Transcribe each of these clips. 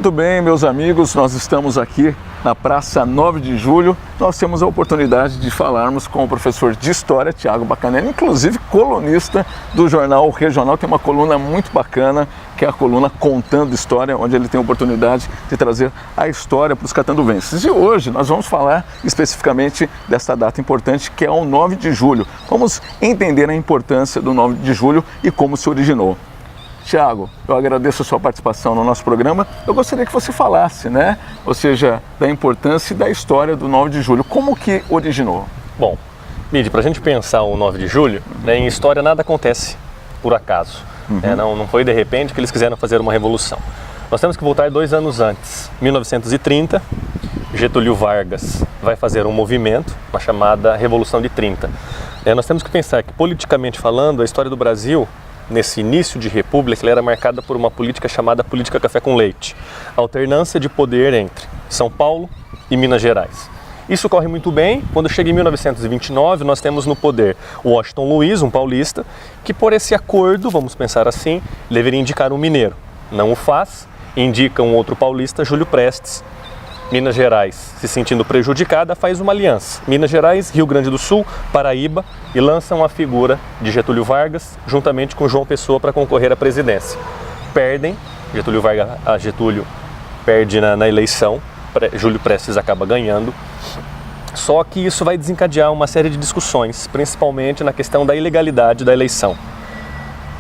Muito bem, meus amigos, nós estamos aqui na Praça 9 de Julho. Nós temos a oportunidade de falarmos com o professor de História, Thiago Bacanelli, inclusive colunista do Jornal Regional. Tem uma coluna muito bacana, que é a coluna Contando História, onde ele tem a oportunidade de trazer a história para os catanduvenses. E hoje nós vamos falar especificamente desta data importante, que é o 9 de julho. Vamos entender a importância do 9 de julho e como se originou. Thiago, eu agradeço a sua participação no nosso programa. Eu gostaria que você falasse, né? Ou seja, da importância e da história do 9 de julho. Como que originou? Bom, Midi, para a gente pensar o 9 de julho, né, em história nada acontece por acaso. Não foi de repente que eles quiseram fazer uma revolução. Nós temos que voltar 2 anos antes. 1930, Getúlio Vargas vai fazer um movimento, uma chamada Revolução de 30. Nós temos que pensar que, politicamente falando, a história do Brasil, nesse início de república, ela era marcada por uma política chamada política café com leite. A alternância de poder entre São Paulo e Minas Gerais. Isso corre muito bem. Quando chega em 1929, nós temos no poder o Washington Luiz, um paulista, que por esse acordo, vamos pensar assim, deveria indicar um mineiro. Não o faz, indica um outro paulista, Júlio Prestes. Minas Gerais, se sentindo prejudicada, faz uma aliança. Minas Gerais, Rio Grande do Sul, Paraíba, e lançam a figura de Getúlio Vargas, juntamente com João Pessoa, para concorrer à presidência. Perdem, Getúlio perde na eleição, Júlio Prestes acaba ganhando. Só que isso vai desencadear uma série de discussões, principalmente na questão da ilegalidade da eleição.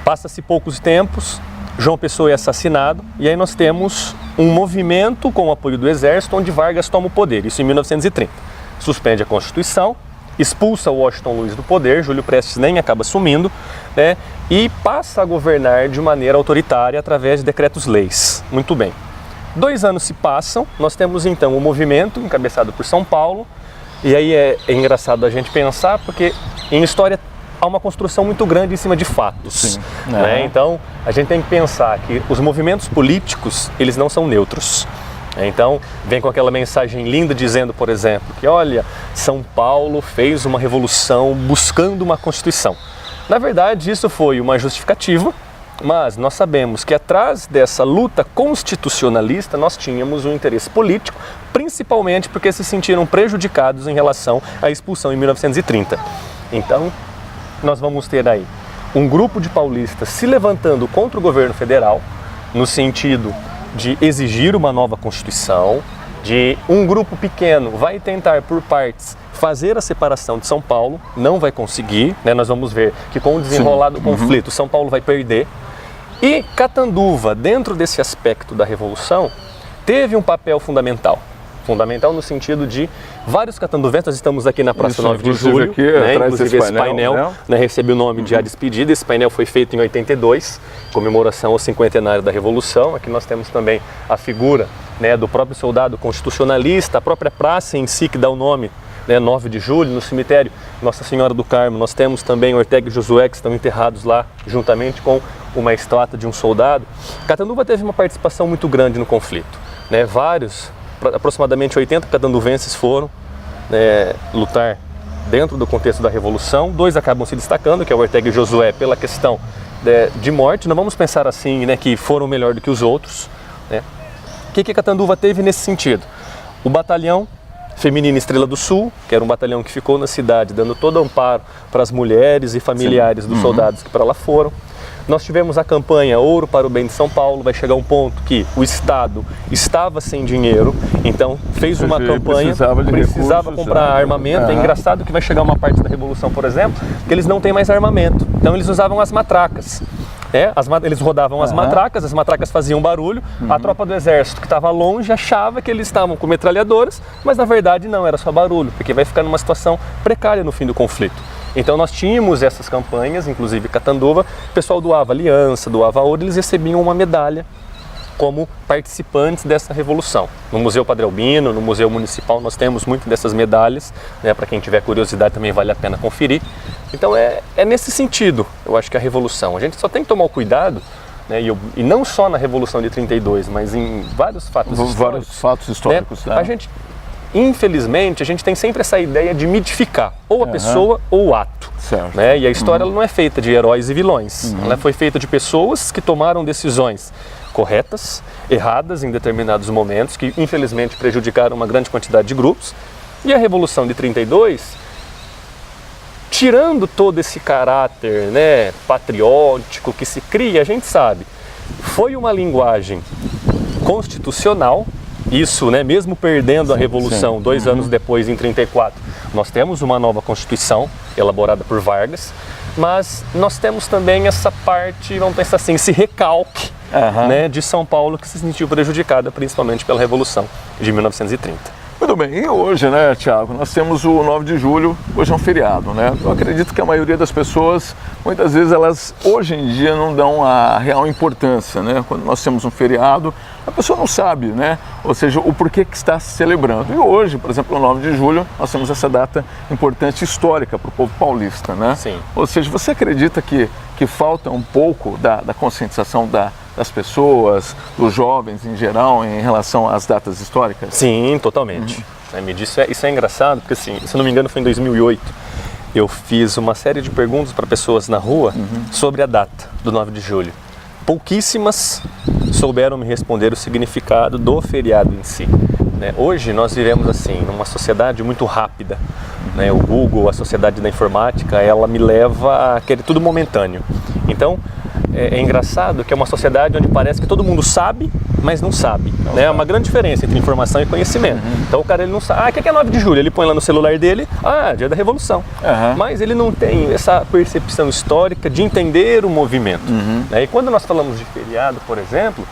Passa-se poucos tempos, João Pessoa é assassinado, e aí nós temos um movimento com o apoio do Exército, onde Vargas toma o poder, isso em 1930. Suspende a Constituição, expulsa o Washington Luiz do poder, Júlio Prestes nem acaba assumindo, né, e passa a governar de maneira autoritária através de decretos-leis. Muito bem. 2 anos se passam, nós temos então o movimento encabeçado por São Paulo, e aí é engraçado a gente pensar, porque em história há uma construção muito grande em cima de fatos. Né? Então, a gente tem que pensar que os movimentos políticos, eles não são neutros. Então, vem com aquela mensagem linda dizendo, por exemplo, que olha, São Paulo fez uma revolução buscando uma Constituição. Na verdade, isso foi uma justificativa, mas nós sabemos que atrás dessa luta constitucionalista nós tínhamos um interesse político, principalmente porque se sentiram prejudicados em relação à expulsão em 1930. Então, nós vamos ter aí um grupo de paulistas se levantando contra o governo federal, no sentido de exigir uma nova Constituição, de um grupo pequeno vai tentar por partes fazer a separação de São Paulo, não vai conseguir, né? Nós vamos ver que com o desenrolar do conflito, São Paulo vai perder. E Catanduva, dentro desse aspecto da Revolução, teve um papel fundamental. Fundamental no sentido de vários catanduvenses, nós estamos aqui na Praça 9 de Julho, aqui, né? Inclusive esse painel né, recebe o nome de A Despedida. Esse painel foi feito em 82, comemoração ao 50º da Revolução. Aqui nós temos também a figura, né, do próprio soldado constitucionalista, a própria praça em si que dá o nome, né, 9 de Julho, no cemitério Nossa Senhora do Carmo. Nós temos também Ortega e Josué, que estão enterrados lá, juntamente com uma estátua de um soldado. Catanduva teve uma participação muito grande no conflito, né? Aproximadamente 80 catanduvenses foram lutar dentro do contexto da Revolução. 2 acabam se destacando, que é o Ortega e Josué, pela questão de morte. Não vamos pensar assim, né, que foram melhor do que os outros. Né? O que Catanduva teve nesse sentido? O batalhão feminino Estrela do Sul, que era um batalhão que ficou na cidade, dando todo amparo para as mulheres e familiares dos soldados que para lá foram. Nós tivemos a campanha Ouro para o Bem de São Paulo. Vai chegar um ponto que o Estado estava sem dinheiro, então fez uma campanha, precisava comprar armamento. É engraçado que vai chegar uma parte da Revolução, por exemplo, que eles não têm mais armamento, então eles usavam as matracas. Eles rodavam as matracas faziam barulho, a tropa do exército que estava longe achava que eles estavam com metralhadoras, mas na verdade não, era só barulho, porque vai ficar numa situação precária no fim do conflito. Então nós tínhamos essas campanhas, inclusive Catanduva, o pessoal doava aliança, doava ouro, eles recebiam uma medalha como participantes dessa revolução. No Museu Padre Albino, no Museu Municipal, nós temos muitas dessas medalhas, né? Para quem tiver curiosidade também vale a pena conferir. Então é nesse sentido, eu acho que a revolução. A gente só tem que tomar o cuidado, né? E não só na Revolução de 32, mas em vários fatos históricos. Né? A gente, infelizmente, a gente tem sempre essa ideia de mitificar ou a pessoa ou o ato. Certo. Né? E a história ela não é feita de heróis e vilões, ela foi feita de pessoas que tomaram decisões corretas, erradas em determinados momentos, que infelizmente prejudicaram uma grande quantidade de grupos. E a Revolução de 32, tirando todo esse caráter, né, patriótico que se cria, a gente sabe, foi uma linguagem constitucional. Isso, né, mesmo perdendo a Revolução, 2 anos depois, em 34, nós temos uma nova Constituição elaborada por Vargas, mas nós temos também essa parte, vamos pensar assim, esse recalque, né, de São Paulo, que se sentiu prejudicada principalmente pela Revolução de 1930. Muito bem, e hoje, né, Tiago, nós temos o 9 de julho, hoje é um feriado, né? Eu acredito que a maioria das pessoas, muitas vezes, elas hoje em dia não dão a real importância, né? Quando nós temos um feriado, a pessoa não sabe, né? Ou seja, o porquê que está se celebrando. E hoje, por exemplo, o 9 de julho, nós temos essa data importante histórica para o povo paulista, né? Sim. Ou seja, você acredita que falta um pouco da conscientização das pessoas, dos jovens em geral, em relação às datas históricas? Sim, totalmente. Isso é engraçado, porque assim, se não me engano foi em 2008, eu fiz uma série de perguntas para pessoas na rua sobre a data do 9 de julho. Pouquíssimas souberam me responder o significado do feriado em si. Né? Hoje nós vivemos assim, numa sociedade muito rápida. Né? O Google, a sociedade da informática, ela me leva a querer tudo momentâneo. Então, é engraçado que é uma sociedade onde parece que todo mundo sabe, mas não sabe. Né? É uma grande diferença entre informação e conhecimento. Então o cara ele não sabe, o que é 9 de julho? Ele põe lá no celular dele, dia da Revolução. Mas ele não tem essa percepção histórica de entender o movimento. Né? E quando nós falamos de feriado, por exemplo,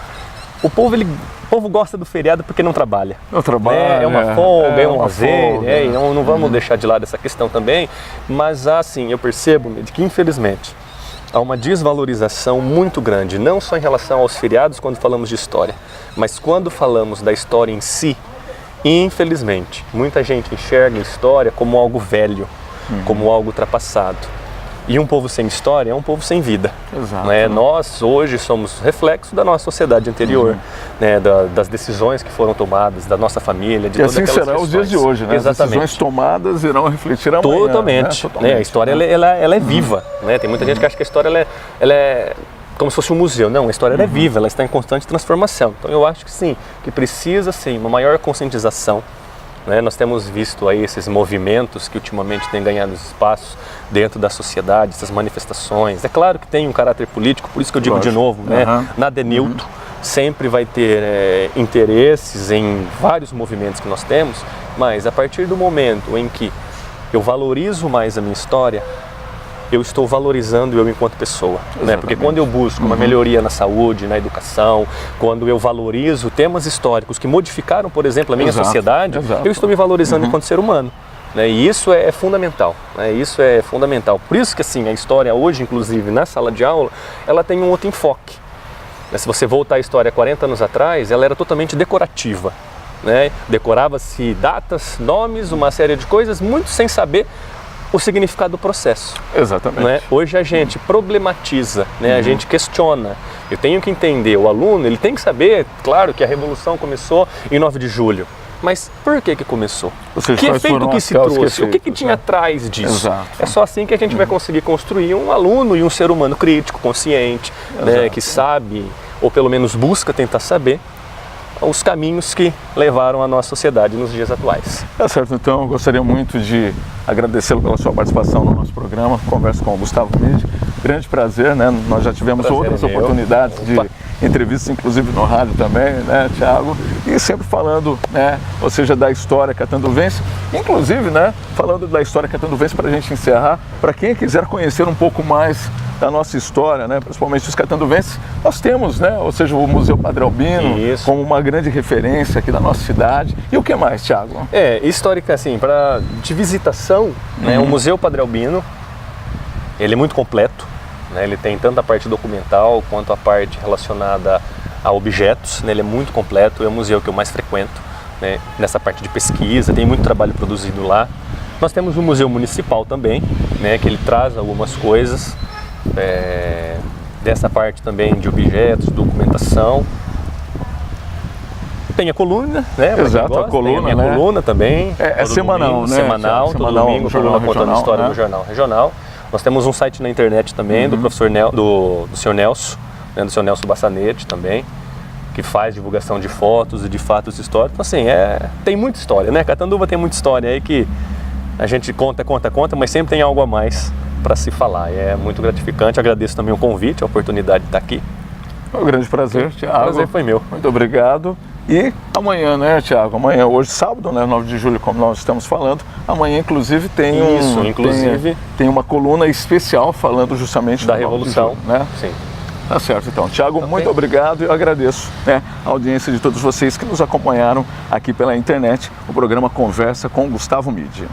o povo gosta do feriado porque não trabalha. Não trabalha. É uma folga, é um lazer, e não vamos deixar de lado essa questão também. Mas assim, eu percebo de que infelizmente há uma desvalorização muito grande, não só em relação aos feriados quando falamos de história, mas quando falamos da história em si, infelizmente, muita gente enxerga a história como algo velho, como algo ultrapassado. E um povo sem história é um povo sem vida. Exato. Né? Nós hoje somos reflexo da nossa sociedade anterior, né? Das decisões que foram tomadas, da nossa família, de todas aquelas questões. E assim será os dias de hoje, né? Exatamente. As decisões tomadas irão refletir amanhã. Totalmente. Né? A história ela é viva. Né? Tem muita gente que acha que a história ela é como se fosse um museu. Não, a história ela é viva, ela está em constante transformação. Então eu acho que sim, que precisa sim uma maior conscientização. Né? Nós temos visto aí esses movimentos que ultimamente têm ganhado espaço dentro da sociedade, essas manifestações. É claro que tem um caráter político, por isso que eu digo de novo, né? Nada é neutro, sempre vai ter interesses em vários movimentos que nós temos, mas a partir do momento em que eu valorizo mais a minha história, eu estou valorizando eu enquanto pessoa, né? Porque quando eu busco uma melhoria na saúde, na educação, quando eu valorizo temas históricos que modificaram, por exemplo, a minha sociedade, eu estou me valorizando enquanto ser humano. Né? E isso é fundamental, né? Isso é fundamental. Por isso que assim, a história hoje, inclusive na sala de aula, ela tem um outro enfoque. Né? Se você voltar à história 40 anos atrás, ela era totalmente decorativa. Né? Decorava-se datas, nomes, uma série de coisas, muito sem saber o significado do processo. Exatamente. Né? Hoje a gente problematiza, né? A gente questiona. Eu tenho que entender, o aluno ele tem que saber, claro que a Revolução começou em 9 de julho, mas por que começou? Que efeito que se trouxe? O que tinha atrás disso? Exato. É só assim que a gente vai conseguir construir um aluno e um ser humano crítico, consciente, né? Que sabe, ou pelo menos busca tentar saber, os caminhos que levaram a nossa sociedade nos dias atuais. Tá certo, então eu gostaria muito de agradecê-lo pela sua participação no nosso programa, conversa com o Gustavo Midi. Grande prazer, né? Nós já tivemos outras oportunidades de entrevistas, inclusive no rádio também, né, Tiago? E sempre falando, né, ou seja, da história catanduvense, inclusive, né, falando da história catanduvense para a gente encerrar, para quem quiser conhecer um pouco mais da nossa história, né, principalmente os catanduvenses, nós temos, né, ou seja, o Museu Padre Albino como uma grande referência aqui da nossa cidade. E o que mais, Tiago? Histórica, assim, de visitação, né, o Museu Padre Albino, ele é muito completo. Ele tem tanto a parte documental quanto a parte relacionada a objetos, né? Ele é muito completo, é o museu que eu mais frequento, né? Nessa parte de pesquisa, tem muito trabalho produzido lá. Nós temos o Museu Municipal também, né? Que ele traz algumas coisas dessa parte também de objetos, documentação. Tem a coluna, né? Exato, a coluna, tem a minha coluna também. É semanal, domingo, né? Semanal, todo domingo, coluna contando história no Jornal Regional. Uhum. Nós temos um site na internet também do professor do senhor Nelson, né, do senhor Nelson Bassanete também, que faz divulgação de fotos e de fatos históricos. Então, assim, tem muita história, né? Catanduva tem muita história aí que a gente conta, mas sempre tem algo a mais para se falar. E é muito gratificante. Agradeço também o convite, a oportunidade de estar aqui. É um grande prazer, Tiago. O prazer foi meu. Muito obrigado. E amanhã, né, Tiago? Amanhã, hoje sábado, né, 9 de julho, como nós estamos falando, amanhã, inclusive, tem tem uma coluna especial falando justamente da Revolução, né? Sim. Tá certo, então. Tiago, muito obrigado e eu agradeço, né, a audiência de todos vocês que nos acompanharam aqui pela internet, o programa Conversa com Gustavo Midi.